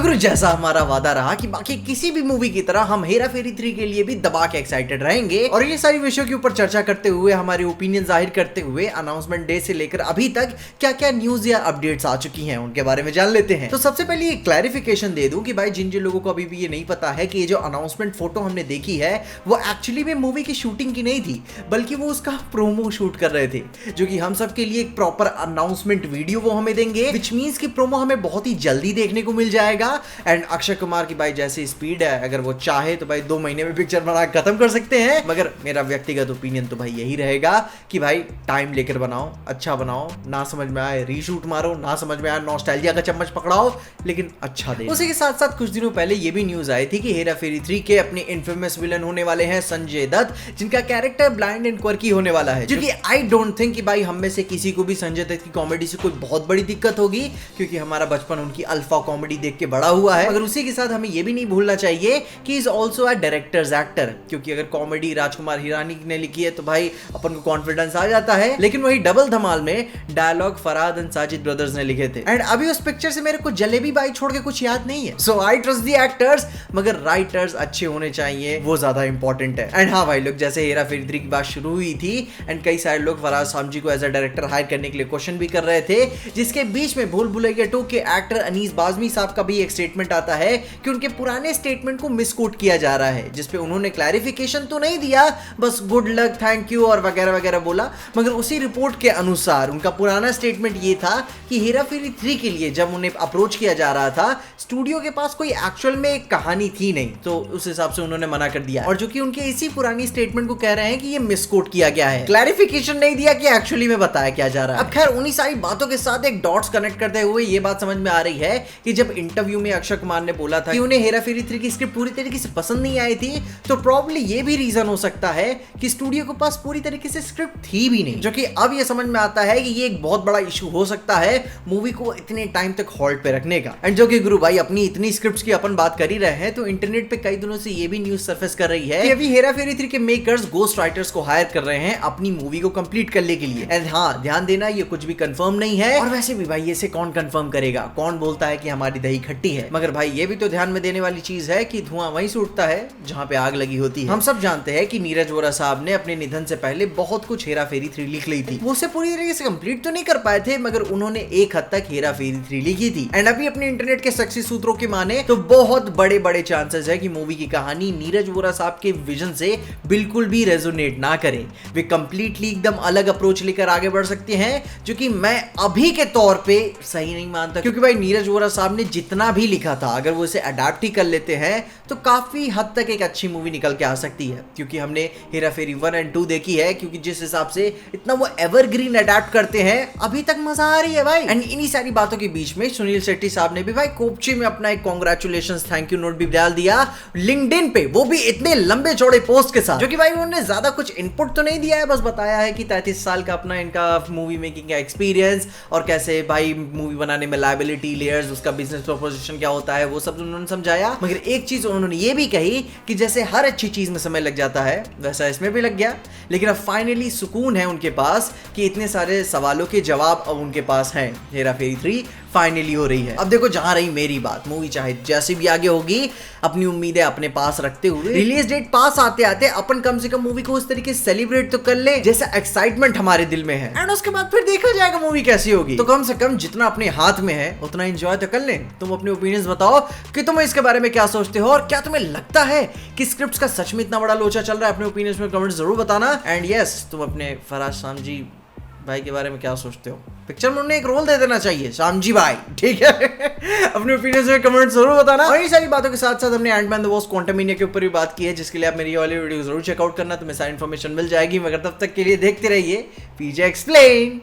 गुरु जैसा हमारा वादा रहा कि बाकी किसी भी मूवी की तरह हम हेरा फेरी 3 के लिए भी दबा के एक्साइटेड रहेंगे और ये सारी विषयों के ऊपर चर्चा करते हुए, हमारे ओपिनियन जाहिर करते हुए अनाउंसमेंट डे से लेकर अभी तक क्या क्या न्यूज या अपडेट्स आ चुकी हैं उनके बारे में जान लेते हैं। तो सबसे पहले ये क्लैरिफिकेशन दे दूं कि भाई जिन लोगों को अभी भी ये नहीं पता है कि ये जो अनाउंसमेंट फोटो हमने देखी है वो एक्चुअली में मूवी की शूटिंग की नहीं थी, बल्कि वो उसका प्रोमो शूट कर रहे थे, जो कि हम सब के लिए एक प्रॉपर अनाउंसमेंट वीडियो वो हमें देंगे, विच मींस कि प्रोमो हमें बहुत ही जल्दी देखने को मिल जाएगा। एंड अक्षय कुमार की भाई जैसी स्पीड है, अगर वो चाहे तो भाई 2 महीने में पिक्चर बना खत्म कर सकते हैं। मगर मेरा व्यक्तिगत ओपिनियन तो भाई यही रहेगा कि भाई टाइम लेकर बनाओ, अच्छा बनाओ, ना समझ में आए रीशूट मारो, ना समझ में आए नॉस्टैल्जिया का चम्मच पकड़ाओ, लेकिन अच्छा दे। उसी के साथ साथ कुछ दिनों पहले ये भी न्यूज आई थी कि हेरा फेरी 3 के अपने इनफेमस विलन होने वाले हैं संजय दत्त, जिनका कैरेक्टर ब्लाइंड एंड क्वर्की होने वाला है, जो कि आई डोंट थिंक कि भाई हम में से किसी को भी संजय दत्त की कॉमेडी से कोई बहुत बड़ी दिक्कत होगी, क्योंकि हमारा बचपन उनकी अल्फा कॉमेडी देख के बड़ा हुआ है। मगर उसी के साथ हमें ये भी नहीं भूलना चाहिए कि is also a directors actor, क्योंकि अगर कॉमेडी राजकुमार हिरानी ने लिखी है तो भाई अपन को कॉन्फिडेंस आ जाता है, लेकिन वही डबल धमाल में dialogue Farhad and Sajid brothers ने लिखे थे। एंड अभी उस पिक्चर से मेरे को जलेबी बाई छोड़ के कुछ याद नहीं है। सो आई ट्रस्ट द एक्टर्स, मगर राइटर्स अच्छे होने चाहिए, वो ज्यादा इंपॉर्टेंट है। एंड हाँ भाई लोग, जैसे हेरा फेरी 3 की बात शुरू हुई थी एंड कई सारे लोग फरहाद सामजी को एज अ डायरेक्टर हायर करने के लिए क्वेश्चन भी कर रहे थे, जिसके बीच में भूल भुलैया 2 के एक्टर अनीस बाज़मी साहब का भी एक स्टेटमेंट आता है कि उनके पुराने स्टेटमेंट को मिसकोट किया जा रहा है, जिसपे उन्होंने क्लैरिफिकेशन तो नहीं दिया, बस गुड लक, थैंक यू और वगैरह वगैरह बोला। मगर उसी रिपोर्ट के अनुसार उनका पुराना स्टेटमेंट ये था कि हेरा फेरी 3 के लिए जब उन्हें अप्रोच किया जा रहा था, स्टूडियो के पास कोई एक्चुअल में एक कहानी थी नहीं, तो उस हिसाब से उन्होंने मना कर दिया, और जो कि उनके इसी पुरानी स्टेटमेंट को कह रहे हैं कि ये मिसकोट किया गया है, क्लैरिफिकेशन नहीं दिया कि एक्चुअली में बताया क्या जा रहा है। अब खैर उन्हीं सारी बातों के साथ एक डॉट्स कनेक्ट करते हुए ये बात समझ में आ रही है कि जब इंटरव्यू में अक्षय कुमार ने बोला था कि उन्हें हेरा फेरी 3 की स्क्रिप्ट पूरी तरीके से पसंद नहीं आई थी, तो प्रॉब्ली ये भी रीजन हो सकता है कि स्टूडियो के पास पूरी तरीके से स्क्रिप्ट थी भी नहीं, जो कि अब ये समझ में आता है कि ये एक बहुत बड़ा इशू हो सकता है मूवी को इतने टाइम तक होल्ड पे रखने का। एंड जो कि गुरु भाई अपनी इतनी स्क्रिप्ट्स की अपन बात कर ही रहे हैं, तो इंटरनेट पे कई दिनों से ये भी न्यूज सरफेस कर रही है कि अभी हेरा फेरी 3 के मेकर्स गोस्ट राइटर्स को हायर कर रहे हैं अपनी मूवी को कंप्लीट करने के लिए। एंड हाँ, ध्यान देना ये कुछ भी कंफर्म नहीं है, और वैसे भी भाई ये से कौन कंफर्म करेगा, कौन बोलता है कि हमारी दही खट्टी है। मगर भाई ये भी तो ध्यान में देने वाली चीज है कि धुआं वहीं से उठता है जहां पे आग लगी होती है। हम सब जानते हैं कि नीरज वोरा साहब ने अपने निधन से पहले बहुत कुछ हेरा फेरी 3 लिख ली थी, वो उसे पूरी तरीके से कंप्लीट तो नहीं कर पाए थे, मगर उन्होंने एक हद तक हेरा फेरी 3 लिखी थी। एंड अभी अपने इंटरनेट के सक्सेस सूत्रों के माने तो बहुत बड़े बड़े चांसेस है कि मूवी की कहानी नीरज वोरा साहब के विजन से बिल्कुल भी रेजोनेट ना करे, वे कंप्लीटली एकदम अलग अप्रोच लेकर आगे बढ़ सकते हैं, जो कि मैं अभी के तौर पे सही नहीं मानता, क्योंकि भाई नीरज वोरा साहब ने जितना भी लिखा था अगर वो इसे अडैप्ट ही कर लेते हैं तो काफी हद तक एक अच्छी मूवी निकल के आ सकती है, क्योंकि हमने हेरा फेरी 1 और 2 देखी है, क्योंकि जिस हिसाब से इतना वो एवरग्रीन अडैप्ट करते हैं अभी तक मजा आ रही है भाई। एंड इन्हीं सारी बातों के बीच में सुनील शेट्टी साहब ने भी भाई कोपची में अपना एक कांग्रेचुलेशंस थैंक यू नोट भी डाल दिया लिंक्डइन पे, वो भी इतने लंबे चौड़े पोस्ट के साथ, जो कि भाई उन्होंने ज्यादा कुछ इनपुट तो नहीं दिया है, बस बताया है कि 33 साल का अपना इनका मूवी मेकिंग का एक्सपीरियंस और कैसे भाई मूवी बनाने में लायबिलिटी लेयर्स, उसका बिजनेस प्रोपोजिशन क्या होता है, वो सब उन्होंने समझाया। मगर एक चीज उन्होंने ये भी कही कि जैसे हर अच्छी चीज में समय लग जाता है वैसा इसमें भी लग गया, लेकिन अब फाइनली सुकून है उनके पास कि इतने सारे सवालों के जवाब अब उनके पास हैं। हेरा फेरी 3 फाइनली हो रही है। अब देखो जहां रही मेरी बात, मूवी चाहे जैसी भी आगे होगी, अपनी उम्मीदें अपने पास रखते हुए रिलीज डेट पास आते आते अपन कम से कम मूवी को उस तरीके से सेलिब्रेट तो कर ले जैसा एक्साइटमेंट हमारे दिल में है, एंड उसके बाद फिर देखा जाएगा मूवी कैसी होगी। तो कम से कम जितना अपने हाथ में है उतना एंजॉय तो कर ले। तुम अपने ओपिनियंस बताओ कि तुम इसके बारे में क्या सोचते हो, और क्या तुम्हें लगता है कि स्क्रिप्ट्स का सच में इतना बड़ा लोचा चल रहा है। अपने ओपिनियंस में कमेंट जरूर बताना। एंड यस, तुम अपने फरहाद सामजी भाई के बारे में क्या सोचते हो, पिक्चर में उन्हें एक रोल दे देना चाहिए शामजी भाई, ठीक है। अपने ओपिनियंस में कमेंट जरूर बताना। और ये सारी बातों के साथ साथ हमने एंटमैन द वॉस्प क्वांटममेनिया के ऊपर भी बात की है, जिसके लिए आप मेरी वाली वीडियो जरूर चेकआउट करना, तुम्हें सारी इन्फॉर्मेशन मिल जाएगी। मगर तब तक के लिए देखते रहिए पीजे एक्सप्लेन।